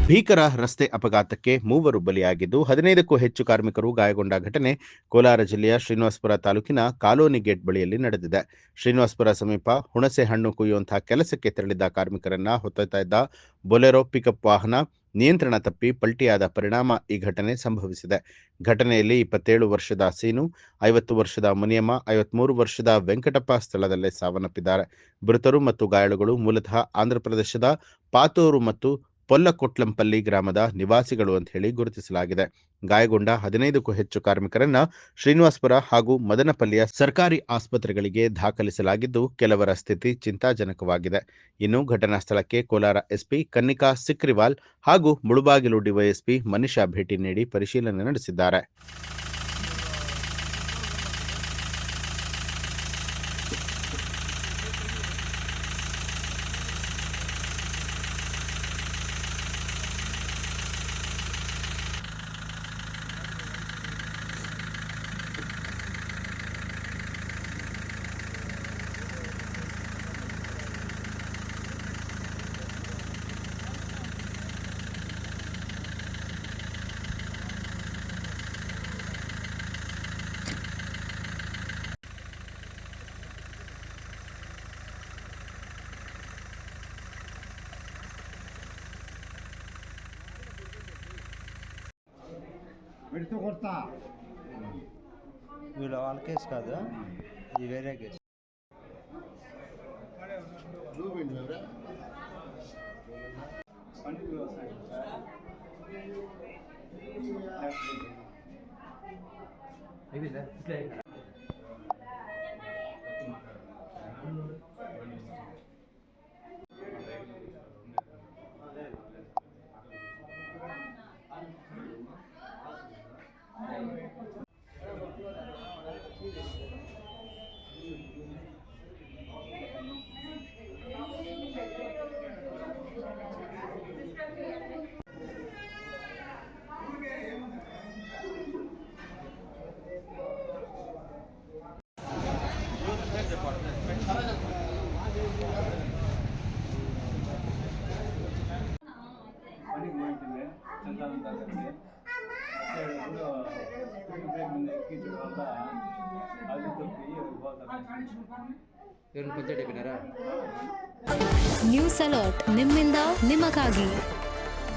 ಭೀಕರ ರಸ್ತೆ ಅಪಘಾತಕ್ಕೆ ಮೂವರು ಬಲಿಯಾಗಿದ್ದು 15ಕ್ಕೂ ಹೆಚ್ಚು ಕಾರ್ಮಿಕರು ಗಾಯಗೊಂಡ ಘಟನೆ ಕೋಲಾರ ಜಿಲ್ಲೆಯ ಶ್ರೀನಿವಾಸಪುರ ತಾಲೂಕಿನ ಕಾಲೋನಿ ಗೇಟ್ ಬಳಿಯಲ್ಲಿ ನಡೆದಿದೆ. ಶ್ರೀನಿವಾಸಪುರ ಸಮೀಪ ಹುಣಸೆ ಹಣ್ಣು ಕುಯ್ಯುವಂತಹ ಕೆಲಸಕ್ಕೆ ತೆರಳಿದ್ದ ಕಾರ್ಮಿಕರನ್ನ ಹೊತ್ತೊಯ್ತಾ ಇದ್ದ ಬೊಲೆರೋ ಪಿಕಪ್ ವಾಹನ ನಿಯಂತ್ರಣ ತಪ್ಪಿ ಪಲ್ಟಿಯಾದ ಪರಿಣಾಮ ಈ ಘಟನೆ ಸಂಭವಿಸಿದೆ. ಘಟನೆಯಲ್ಲಿ 27 ವರ್ಷದ ಸೀನು, 50 ವರ್ಷದ ಮುನಿಯಮ್ಮ, 53 ವರ್ಷದ ವೆಂಕಟಪ್ಪ ಸ್ಥಳದಲ್ಲೇ ಸಾವನ್ನಪ್ಪಿದ್ದಾರೆ. ಮೃತರು ಮತ್ತು ಗಾಯಾಳುಗಳು ಮೂಲತಃ ಆಂಧ್ರಪ್ರದೇಶದ ಪಾತೂರು ಮತ್ತು ಪೊಲ್ಲಕೊಟ್ಲಂಪಲ್ಲಿ ಗ್ರಾಮದ ನಿವಾಸಿಗಳು ಅಂತ ಹೇಳಿ ಗುರುತಿಸಲಾಗಿದೆ. ಗಾಯಗೊಂಡ 15ಕ್ಕೂ ಹೆಚ್ಚು ಕಾರ್ಮಿಕರನ್ನ ಶ್ರೀನಿವಾಸಪುರ ಹಾಗೂ ಮದನಪಲ್ಲಿಯ ಸರ್ಕಾರಿ ಆಸ್ಪತ್ರೆಗಳಿಗೆ ದಾಖಲಿಸಲಾಗಿದ್ದು, ಕೆಲವರ ಸ್ಥಿತಿ ಚಿಂತಾಜನಕವಾಗಿದೆ. ಇನ್ನು ಘಟನಾ ಸ್ಥಳಕ್ಕೆ ಕೋಲಾರ ಎಸ್ಪಿ ಕನ್ನಿಕಾ ಸಿಕ್ರಿವಾಲ್ ಹಾಗೂ ಮುಳುಬಾಗಿಲು ಡಿವೈಎಸ್ಪಿ ಮನಿಷಾ ಭೇಟಿ ನೀಡಿ ಪರಿಶೀಲನೆ ನಡೆಸಿದ್ದಾರೆ. వీళ్ళ వాళ్ళ కేసు కాదు, ఇది వేరే కేసు. ನ್ಯೂಸ್ ಅಲರ್ಟ್ ನಿಮ್ಮಿಂದ ನಿಮಗಾಗಿ.